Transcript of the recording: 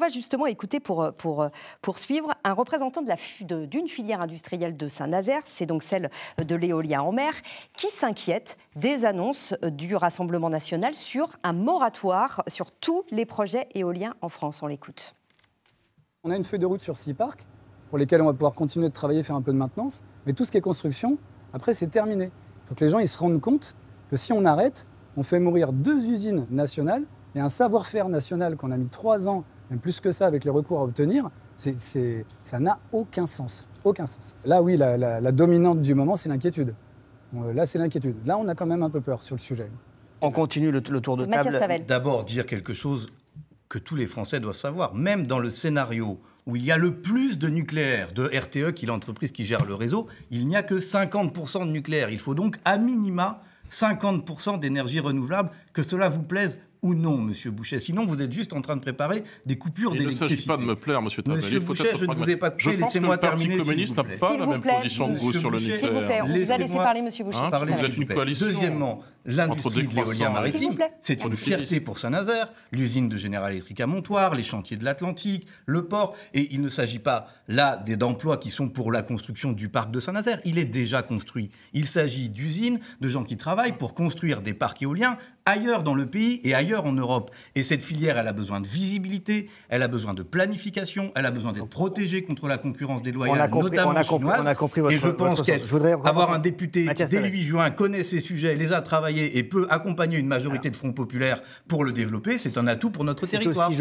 va justement écouter pour poursuivre un représentant d'une filière industrielle de Saint-Nazaire, c'est donc celle de l'éolien en mer, qui s'inquiète des annonces du Rassemblement national sur un moratoire sur tous les projets éoliens en France. On l'écoute. On a une feuille de route sur 6 parcs pour lesquels on va pouvoir continuer de travailler, faire un peu de maintenance, mais tout ce qui est construction, après c'est terminé. Il faut que les gens ils se rendent compte que si on arrête, on fait mourir 2 usines nationales et un savoir-faire national qu'on a mis 3 ans, même plus que ça, avec les recours à obtenir, ça n'a aucun sens. Aucun sens. Là, oui, la dominante du moment, c'est l'inquiétude. Là, c'est l'inquiétude. Là, on a quand même un peu peur sur le sujet. On continue le tour de table. D'abord, dire quelque chose que tous les Français doivent savoir. Même dans le scénario où il y a le plus de nucléaire, de RTE, qui est l'entreprise qui gère le réseau, il n'y a que 50% de nucléaire. Il faut donc, à minima, 50% d'énergie renouvelable, que cela vous plaise ou non, Monsieur Bouchet. Sinon, vous êtes juste en train de préparer des coupures d'électricité. Il ne s'agit pas de me plaire, Monsieur Tavel. Monsieur Bouchet, je ne vous ai pas coupé. Laissez-moi terminer. Je pense que le Parti communiste n'a pas la même position que vous sur le nucléaire. S'il vous plaît, on vous a laissé parler, Monsieur Bouchet. Vous êtes une coalition. Deuxièmement, l'industrie de l'éolien maritime, c'est une fierté pour Saint-Nazaire. L'usine de General Electric à Montoire, les chantiers de l'Atlantique, le port. Et il ne s'agit pas, là, d'emplois qui sont pour la construction du parc de Saint-Nazaire. Il est déjà construit. Il s'agit d'usines, de gens qui travaillent pour construire des parcs éoliens ailleurs dans le pays et ailleurs en Europe. Et cette filière, elle a besoin de visibilité, elle a besoin de planification, elle a besoin d'être protégée contre la concurrence déloyale, notamment chinoise. On a compris votre, et je pense qu'avoir un député qui, dès le 8 juin, connaît ces sujets, les a travaillés et peut accompagner une majorité de Front populaire pour le développer, c'est un atout pour notre territoire.